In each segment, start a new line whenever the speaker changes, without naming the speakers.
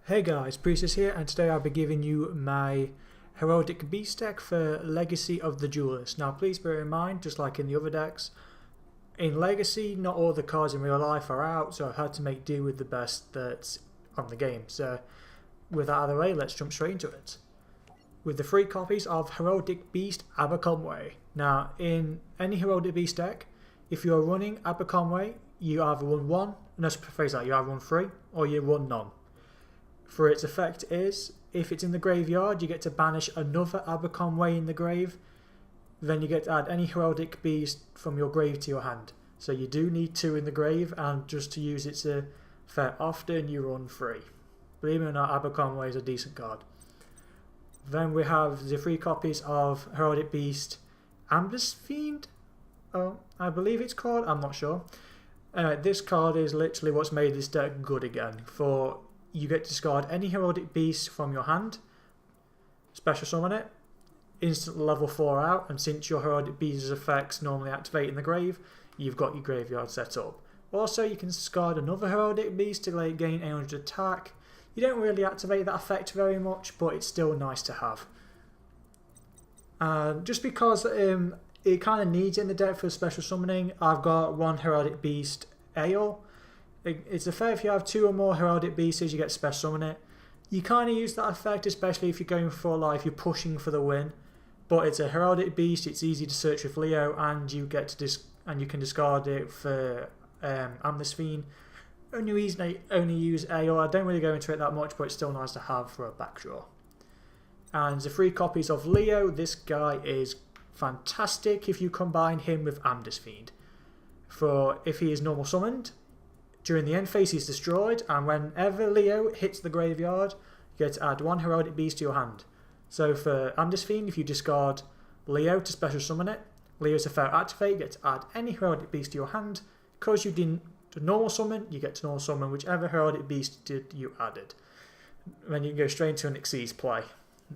Hey guys, Priestess here, and today I'll be giving you my Heraldic Beast deck for Legacy of the Duelist. Now please bear in mind, just like in the other decks, in Legacy not all the cards in real life are out, so I've had to make do with the best that's on the game. So with that out of the way, let's jump straight into it. With the 3 copies of Heraldic Beast Aberconway. Now in any Heraldic Beast deck, if you're running Aberconway, you either run 1, no, phrase that, you either run 3 or you run none. For its effect is, if it's in the graveyard, you get to banish another Aberconway in the grave. Then you get to add any Heraldic Beast from your grave to your hand. So you do need 2 in the grave, and just to use its effect often, you run 3. Believe it or not, Aberconway is a decent card. Then we have the 3 copies of Heraldic Beast Amber's Fiend. Oh, I believe it's called, I'm not sure. This card is literally what's made this deck good again. For you get to discard any Heraldic Beast from your hand, special summon it, instant level 4 out, and since your Heraldic Beast's effects normally activate in the grave, you've got your graveyard set up. Also, you can discard another Heraldic Beast to gain 800 attack. You don't really activate that effect very much, but it's still nice to have. Just because it kind of needs it in the deck for special summoning, I've got 1 Heraldic Beast Ale. It's a fair if you have 2 or more Heraldic Beasts, you get special summon it. You kind of use that effect, especially if you're going for if you're pushing for the win. But it's a Heraldic Beast, it's easy to search with Leo, and you get to you can discard it for Amber's Fiend. Only reason I only use AO, I don't really go into it that much, but it's still nice to have for a backdraw. And the 3 copies of Leo, this guy is fantastic if you combine him with Amber's Fiend. For if he is normal summoned, during the end phase he's destroyed, and whenever Leo hits the graveyard, you get to add 1 Heraldic Beast to your hand. So for Amber's Fiend, if you discard Leo to special summon it, Leo's effect activate, you get to add any Heraldic Beast to your hand. Because you didn't normal summon, you get to normal summon whichever Heraldic Beast you added. Then you can go straight into an Xyz play.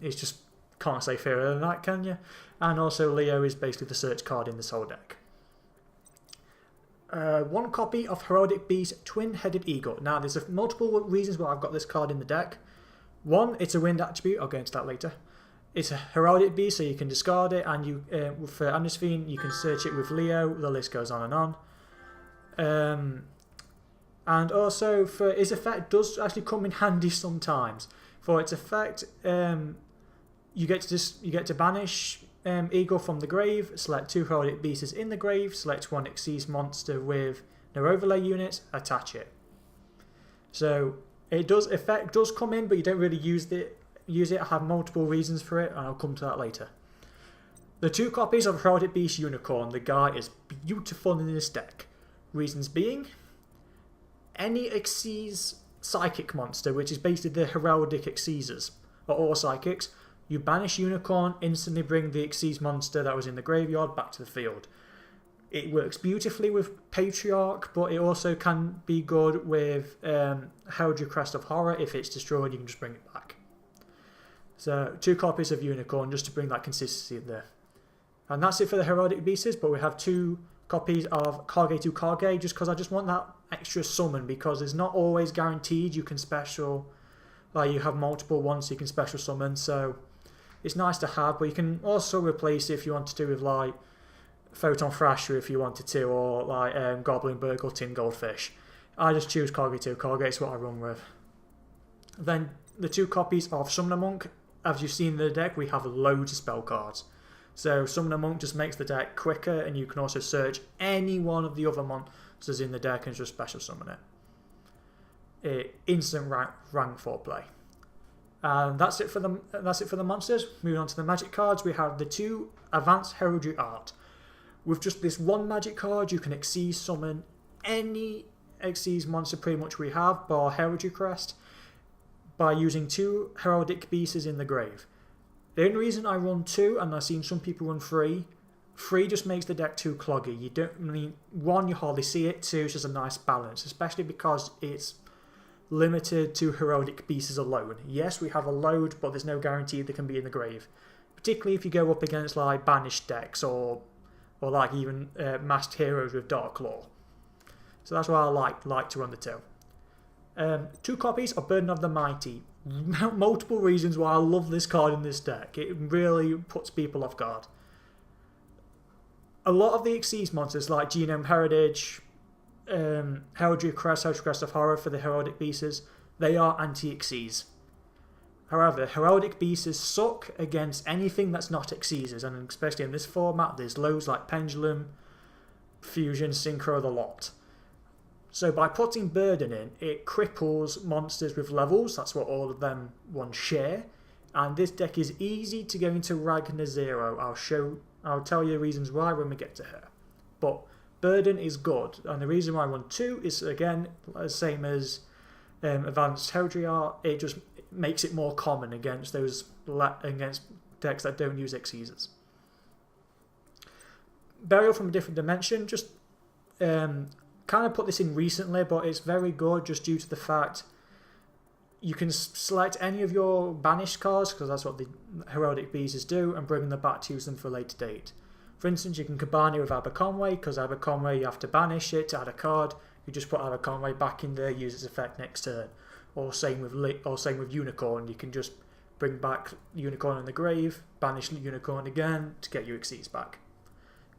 It's just, can't say fairer than that, can you? And also Leo is basically the search card in this whole deck. 1 copy of Heraldic Beast Twin-Headed Eagle. Now there's multiple reasons why I've got this card in the deck. 1, it's a wind attribute, I'll go into that later. It's a Heraldic Beast, so you can discard it, and you for Amber's Fiend you can search it with Leo, the list goes on and on. And also for its effect does actually come in handy sometimes. For its effect, you get to banish Eagle from the grave, select 2 Heraldic Beasts in the grave, select 1 Xyz monster with no overlay units, attach it. So effect does come in, but you don't really use it. I have multiple reasons for it, and I'll come to that later. The 2 copies of Heraldic Beast Unicorn, the guy is beautiful in this deck. Reasons being, any Xyz psychic monster, which is basically the heraldic Xyzers, or all psychics, you banish Unicorn, instantly bring the Xyz monster that was in the graveyard back to the field. It works beautifully with Patriarch, but it also can be good with Heraldry Crest of Horror. If it's destroyed, you can just bring it back. So 2 copies of Unicorn, just to bring that consistency there. And that's it for the Heraldic Beasts, but we have 2 copies of Kage to Kage, just because I just want that extra summon, because it's not always guaranteed you can special, you have multiple ones so you can special summon, so it's nice to have, but you can also replace it if you wanted to with Photon Thrasher if you wanted to, or Goblin Burg or Tin Goldfish. I just choose Kage to Kage, it's what I run with. Then the 2 copies of Summoner Monk, as you've seen in the deck, we have loads of spell cards. So Summoner Monk just makes the deck quicker, and you can also search any one of the other monsters in the deck and just special summon it. Instant rank 4 play. And that's it for the monsters. Moving on to the magic cards, we have the 2 Advanced Heraldry Art. With just this 1 magic card, you can Xyz summon any Xyz monster pretty much we have, bar Heraldry Crest, by using 2 Heraldic Beasts in the grave. The only reason I run 2, and I've seen some people run 3 just makes the deck too cloggy. You don't mean 1, you hardly see it, 2, it's just a nice balance, especially because it's limited to Heraldic Beasts alone. Yes, we have a load, but there's no guarantee they can be in the grave. Particularly if you go up against banished decks or even masked heroes with Dark Claw. So that's why I like to run the 2. 2 copies of Burden of the Mighty. Multiple reasons why I love this card in this deck. It really puts people off guard. A lot of the Xyz monsters like Genome Heritage, Heraldry Crest of Horror for the Heraldic Beasts, they are anti-Xyz. However, Heraldic Beasts suck against anything that's not Xyz, and especially in this format there's loads like Pendulum, Fusion, Synchro, the lot. So by putting Burden in, it cripples monsters with levels, that's what all of them ones share, and this deck is easy to go into Ragnar Zero. I'll tell you the reasons why when we get to her. But Burden is good, and the reason why I want 2 is, again, the same as Advanced Heraldry Art, it just makes it more common against decks that don't use Xyzs. Burial from a Different Dimension, just kind of put this in recently, but it's very good just due to the fact you can select any of your banished cards, because that's what the Heraldic Beasts do, and bring them back to use them for a later date. For instance, you can combine it with Aberconway, because Aberconway you have to banish it to add a card. You just put Aberconway back in there, use its effect next turn. Or same with Unicorn, you can just bring back Unicorn in the grave, banish Unicorn again to get your Xyz back.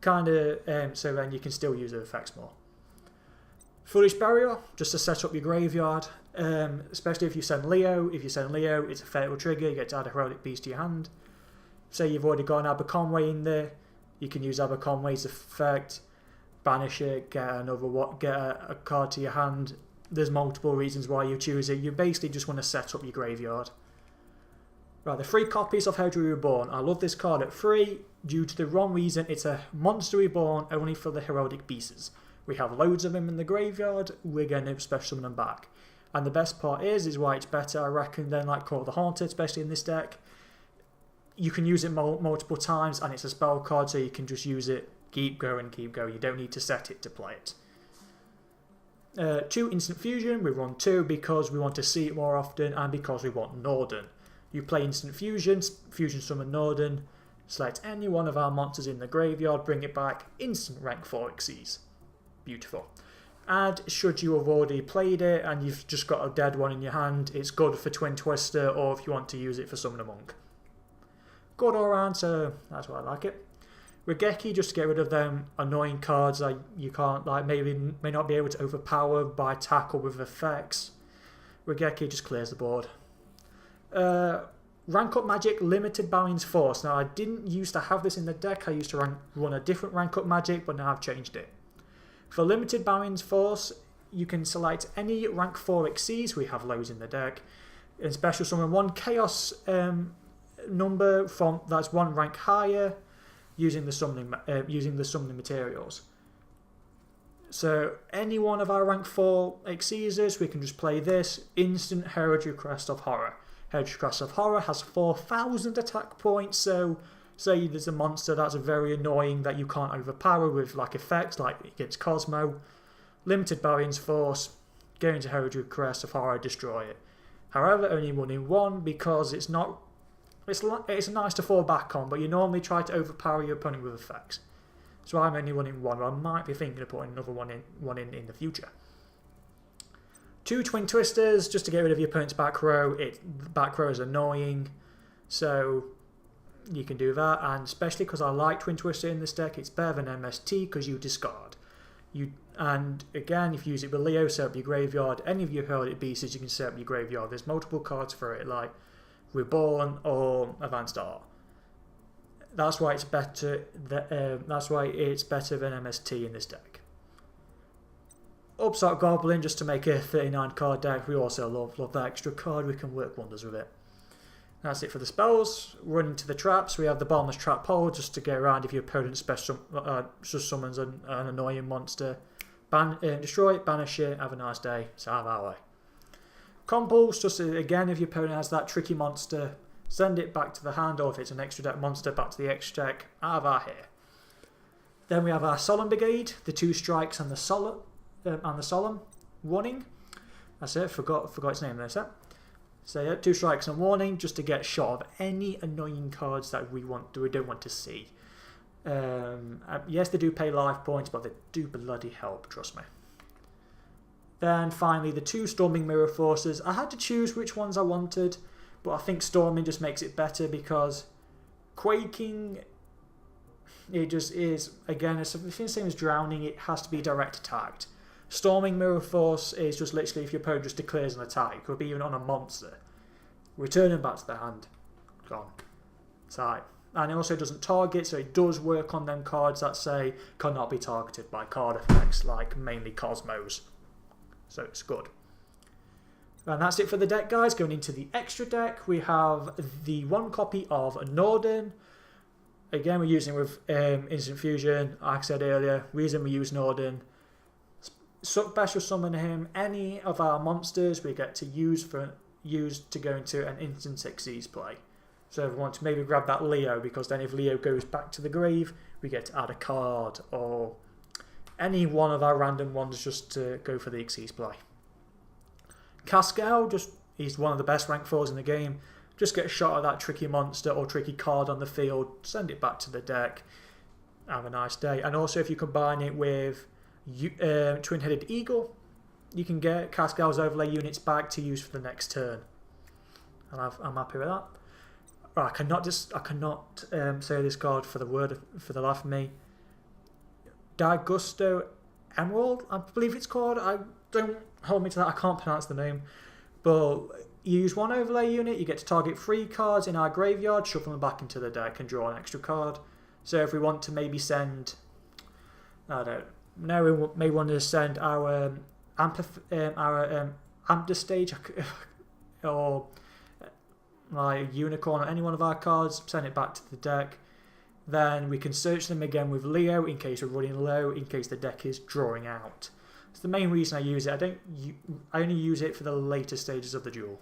So then you can still use the effects more. Foolish Barrier, just to set up your graveyard, especially if you send Leo. If you send Leo, it's a fatal trigger, you get to add a Heraldic Beast to your hand. Say you've already got an Aberconway in there, you can use Aberconway's effect, banish it, get a card to your hand. There's multiple reasons why you choose it. You basically just want to set up your graveyard. Right, the 3 copies of Heraldry Reborn. I love this card at 3 due to the wrong reason. It's a monster reborn only for the Heraldic Beasts. We have loads of them in the graveyard, we're going to special summon them back. And the best part is why it's better, I reckon, than like Call of the Haunted, especially in this deck. You can use it multiple times, and it's a spell card, so you can just use it, keep going. You don't need to set it to play it. 2 Instant Fusion, we run 2 because we want to see it more often and because we want Norden. You play Instant Fusion, Fusion Summon Norden, select any one of our monsters in the graveyard, bring it back, instant rank 4 Xyz. Beautiful. And should you have already played it and you've just got a dead one in your hand, it's good for Twin Twister, or if you want to use it for Summon a Monk. Good all round, so that's why I like it. Regeki, just to get rid of them annoying cards that you can't, may not be able to overpower by attack or with effects. Regeki just clears the board. Rank Up Magic, Limited Bowing's Force. Now I didn't used to have this in the deck, I used to run a different Rank Up Magic, but now I've changed it. For Limited Bowing's Force, you can select any rank 4 Xyz, we have loads in the deck, and special summon 1 Chaos number that's 1 rank higher, using the summoning materials. So any one of our rank 4 Xyzs, we can just play this instant Heraldry Crest of Horror. Heraldry Crest of Horror has 4,000 attack points, so say there's a monster that's very annoying that you can't overpower with like effects like against Cosmo. Limited Bowing's Force, go into Heraldry Crest of Horror, destroy it. However, only 1 in 1 because it's nice to fall back on, but you normally try to overpower your opponent with effects. So I'm only 1 in 1, but I might be thinking of putting another one in the future. 2 Twin Twisters, just to get rid of your opponent's back row. Back row is annoying, so you can do that. And especially because I like Twin Twister in this deck, it's better than MST because you discard. And again, if you use it with Leo, set up your graveyard. Any of your Heraldic Beasts, you can set up your graveyard. There's multiple cards for it, like Reborn or Advanced Art. That's why it's better. That's why it's better than MST in this deck. Upstart Goblin, just to make a 39 card deck. We also love that extra card. We can work wonders with it. That's it for the spells. Run into the traps. We have the Bottomless Trap Hole, just to get around if your opponent just summons an annoying monster. Destroy it, banish it, have a nice day. It's out of our way. Compulse, just again, if your opponent has that tricky monster, send it back to the hand, or if it's an extra deck monster, back to the extra deck, out of our hair. Then we have our Solemn Brigade, the 2 strikes and the Solemn warning. That's it, forgot its name there, so yeah, 2 strikes and warning, just to get shot of any annoying cards that we don't want to see. Yes, they do pay life points, but they do bloody help, trust me. Then finally the 2 Storming Mirror Forces. I had to choose which ones I wanted, but I think Storming just makes it better because Quaking, it just is, again, it's the same as Drowning, it has to be direct attacked. Storming Mirror Force is just literally if your opponent just declares an attack, it could be even on a monster. Returning back to the hand. Gone. Tight. And it also doesn't target, so it does work on them cards that say cannot be targeted by card effects, like mainly Cosmos. So it's good. And that's it for the deck, guys. Going into the extra deck, we have the 1 copy of Norden. Again, we're using with Instant Fusion. Like I said earlier, reason we use Norden. Special summon him. Any of our monsters we get to use to go into an instant Xyz play. So if we want to maybe grab that Leo, because then if Leo goes back to the grave, we get to add a card, or any one of our random ones just to go for the Xyz play. Cascal, he's one of the best rank 4s in the game. Just get a shot at that tricky monster or tricky card on the field, send it back to the deck, have a nice day. And also if you combine it with Twin-Headed Eagle, you can get Cascal's overlay units back to use for the next turn. And I'm happy with that. I cannot say this card for the life of me. D'Agusto Emerald, I believe it's called. I don't hold me to that. I can't pronounce the name. But you use 1 overlay unit. You get to target 3 cards in our graveyard, shuffle them back into the deck, and draw an extra card. So if we want to maybe send, I don't know, we may want to send our Ampler Stage or like Unicorn or any one of our cards, send it back to the deck. Then we can search them again with Leo in case we're running low, in case the deck is drawing out. It's the main reason I use it. I only use it for the later stages of the duel.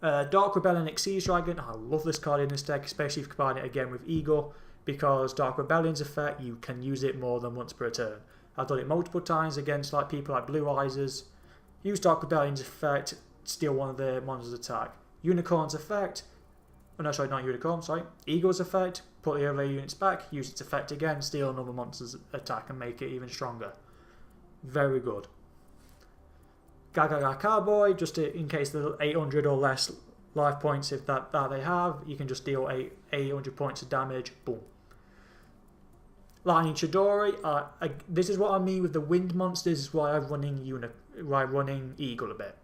Dark Rebellion Xyz Dragon. I love this card in this deck, especially if you combine it again with Eagle, because Dark Rebellion's effect, you can use it more than once per turn. I've done it multiple times against like people like Blue Eyes. Use Dark Rebellion's effect, steal one of their monsters' attack. Unicorn's effect, oh no, sorry, not Unicorn, sorry. Eagle's effect, put the overlay units back, use its effect again, steal another monster's attack and make it even stronger. Very good. Gaga Cowboy, just in case the 800 or less life points, if that they have, you can just deal 800 points of damage, boom. Lightning Chidori, this is what I mean with the wind monsters, is why I'm running Eagle a bit.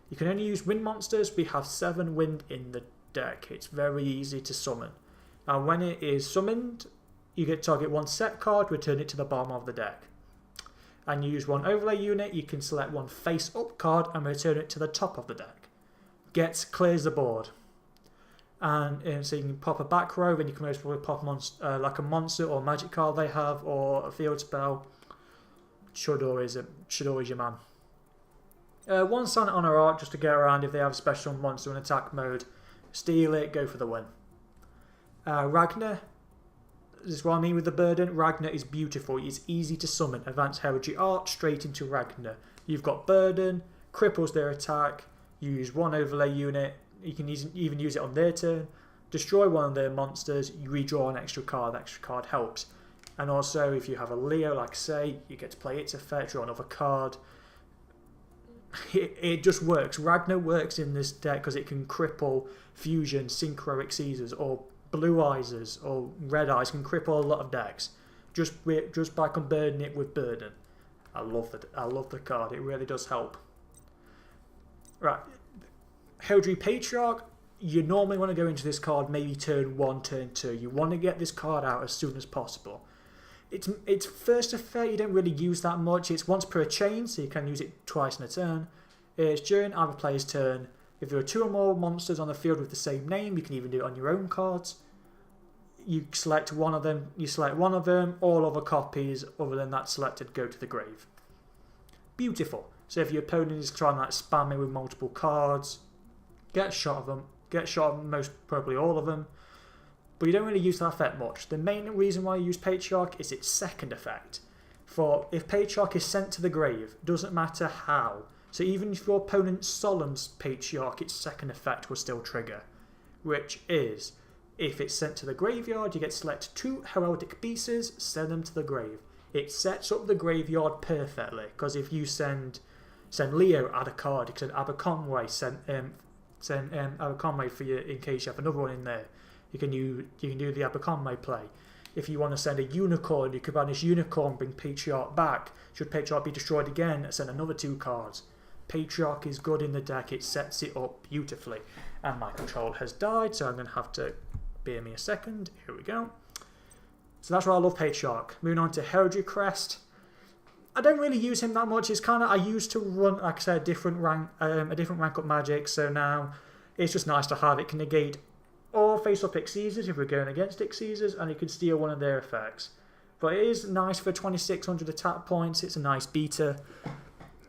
You can only use wind monsters. We have 7 wind in the deck. It's very easy to summon. And when it is summoned, you get to target 1 set card, return it to the bottom of the deck. And you use 1 overlay unit, you can select 1 face up card and return it to the top of the deck. Clears the board. And so you can pop a back row, and you can most probably pop like a monster or magic card they have, or a field spell. Chidori's your man. 1 Silent Honor Art just to get around if they have a special monster in attack mode. Steal it, go for the win. Ragnar. This is what I mean with the burden. Ragnar is beautiful. It's easy to summon. Advanced Heraldry Art straight into Ragnar. You've got burden, cripples their attack. You use 1 overlay unit. You can even use it on their turn. Destroy one of their monsters. You redraw an extra card. The extra card helps. And also, if you have a Leo, like I say, you get to play its effect, draw another card. It just works. Ragnar works in this deck because it can cripple Fusion, Synchro Xyzs, or Blue Eyes, or Red Eyes, can cripple a lot of decks just by converting it with burden. I love the card. It really does help. Right, Heraldry Patriarch. You normally want to go into this card maybe turn 1, turn 2. You want to get this card out as soon as possible. Its first effect you don't really use that much. It's once per chain, so you can use it twice in a turn. It's during either player's turn. If there are 2 or more monsters on the field with the same name, you can even do it on your own cards. You select one of them. All other copies other than that selected go to the grave. Beautiful. So if your opponent is trying to spam it with multiple cards, get a shot of them. Get a shot of most probably all of them. But you don't really use that effect much. The main reason why you use Patriarch is its second effect. For if Patriarch is sent to the grave, doesn't matter how. So even if your opponent solemns Patriarch, its second effect will still trigger. Which is, if it's sent to the graveyard, you get to select 2 Heraldic Beasts, send them to the grave. it sets up the graveyard perfectly, because if you send Leo, add a card. You can send Aberconway, send Aberconway for you in case you have another one in there. You can do the Aberconway play. If you want to send a Unicorn, you could banish Unicorn, bring Patriarch back. Should Patriarch be destroyed again, send another 2 cards. Patriarch is good in the deck, it sets it up beautifully. And my control has died, so I'm going to have to bear me a second. Here we go. So that's why I love Patriarch. Moving on to Heraldry Crest. I don't really use him that much. It's kind of, I used to run, like I said, a different rank up magic, so now it's just nice to have. It can negate all face-up Xyzes if we're going against Xyzes, and it can steal one of their effects. But it is nice for 2600 attack points. It's a nice beater.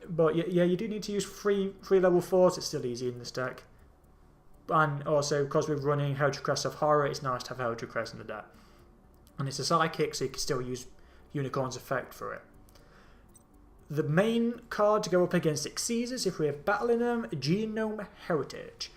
But yeah, you do need to use three level 4s. It's still easy in this deck. And also, because we're running Heraldry Crest of Horror, it's nice to have Heraldry Crest in the deck. And it's a psychic, so you can still use Unicorn's effect for it. The main card to go up against Xyzes, if we're battling them, Genome Heritage.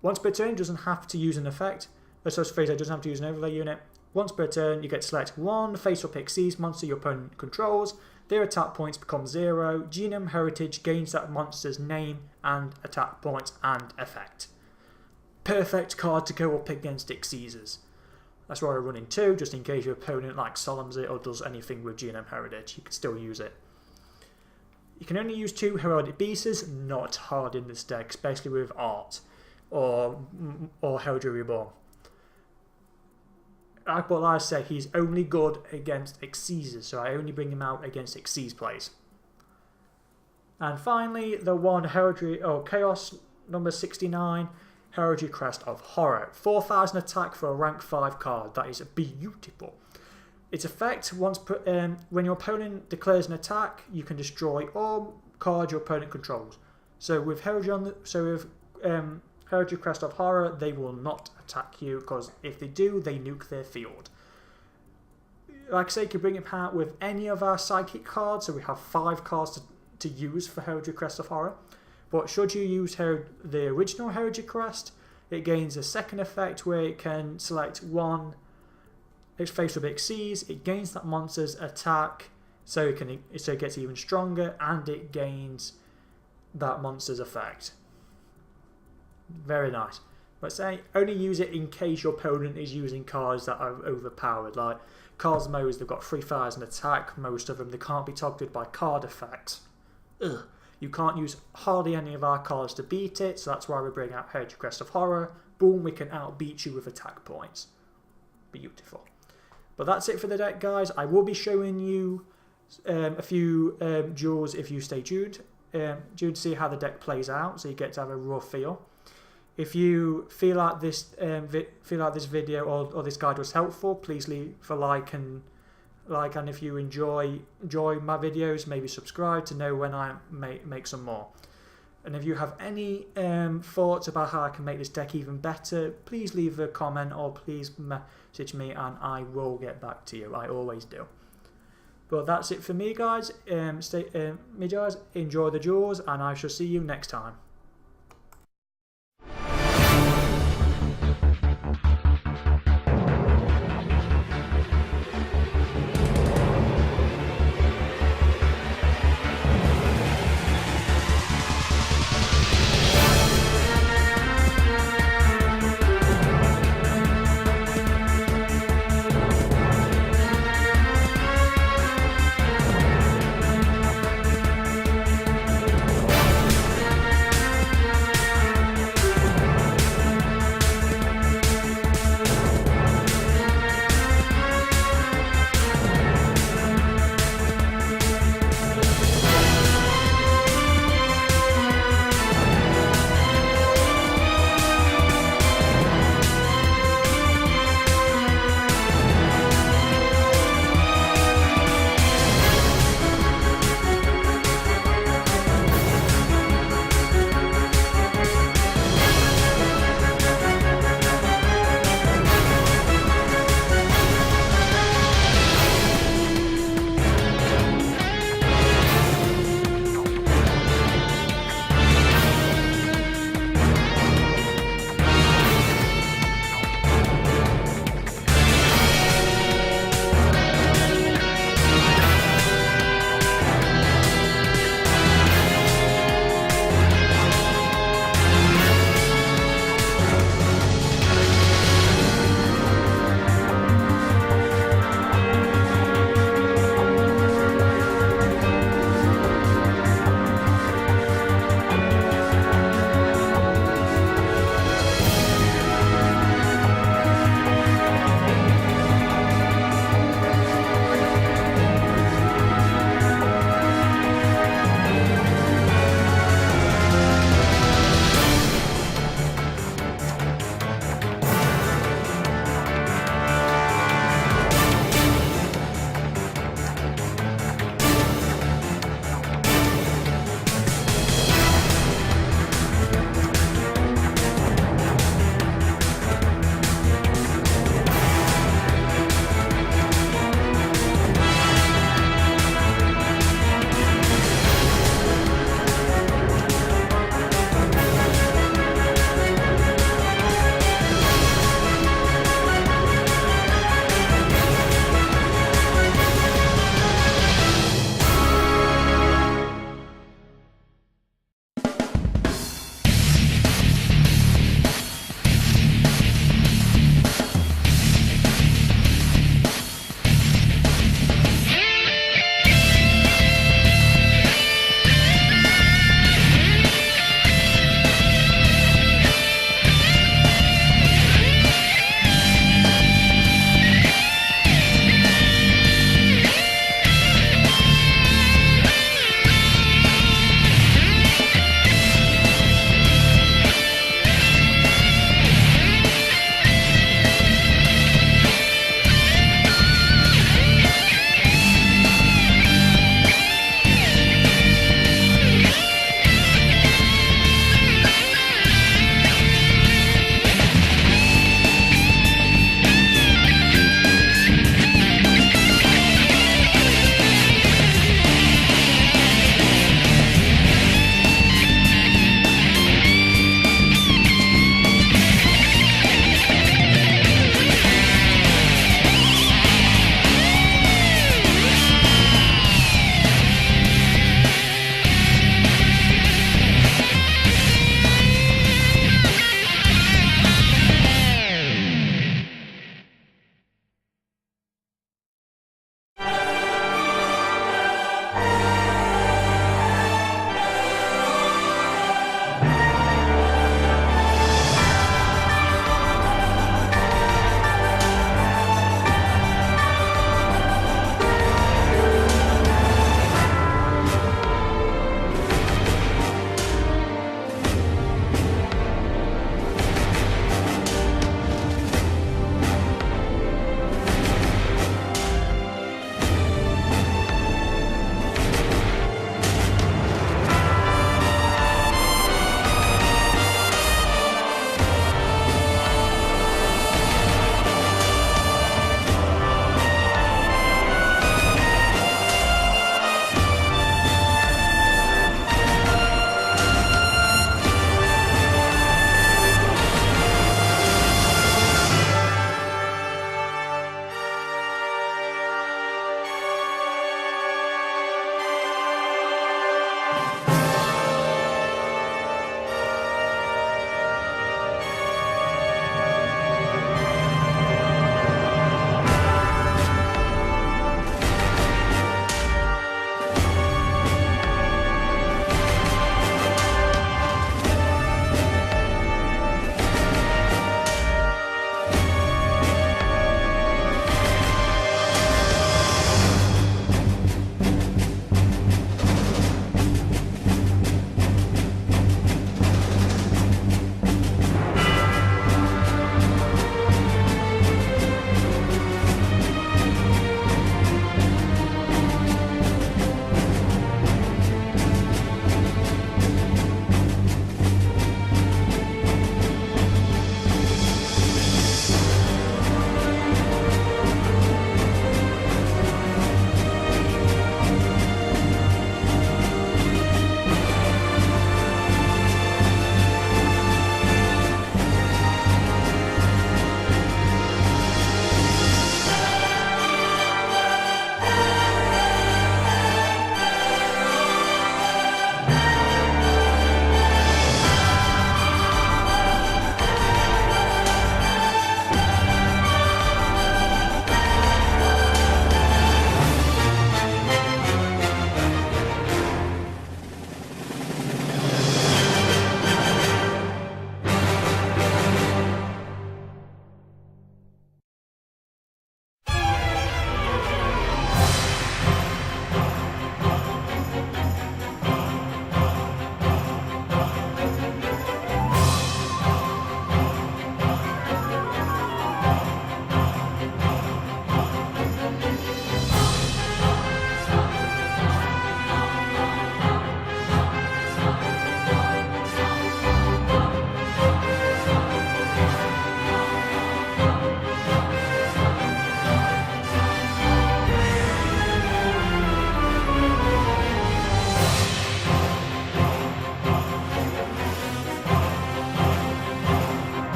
Once per turn, doesn't have to use an effect. Doesn't have to use an overlay unit. Once per turn, you get to select one face-up Xyz monster your opponent controls. Their attack points become 0. Genome Heritage gains that monster's name and attack points and effect. Perfect card to go up against Xyzes. That's why we're running 2, just in case your opponent like solemns it or does anything with Genome Heritage. You can still use it. You can only use 2 Heraldic Beasts, not hard in this deck, especially with Art or Heraldry Reborn. But like I said, he's only good against Xyzes, so I only bring him out against Xyz plays. And finally, the one Heraldry Chaos number 69, Heraldry Crest of Horror. 4000 attack for a rank 5 card. That is beautiful. Its effect, when your opponent declares an attack, you can destroy all cards your opponent controls. So with Heraldry Heraldry Crest of Horror, they will not attack you, because if they do, they nuke their field. Like I say, you can bring it out with any of our psychic cards, so we have 5 cards to use for Heraldry Crest of Horror. But should you use the original Heraldry Crest, it gains a second effect where it can select one its face with Xyz, it gains that monster's attack, so it gets even stronger, and it gains that monster's effect. Very nice. But say only use it in case your opponent is using cards that are overpowered. Like Cosmos, they've got 3000 attack, most of them. They can't be targeted by card effects. Ugh. You can't use hardly any of our cards to beat it, so that's why we bring out Heraldry Crest of Horror. Boom, we can outbeat you with attack points. Beautiful. But that's it for the deck, guys. I will be showing you a few duels if you stay tuned. To see how the deck plays out, so you get to have a raw feel. If you feel like this video or this guide was helpful, please leave a like, and if you enjoy my videos, maybe subscribe to know when I make some more. And if you have any thoughts about how I can make this deck even better, please leave a comment or please message me and I will get back to you. I always do. But that's it for me, guys. Enjoy the duels, and I shall see you next time.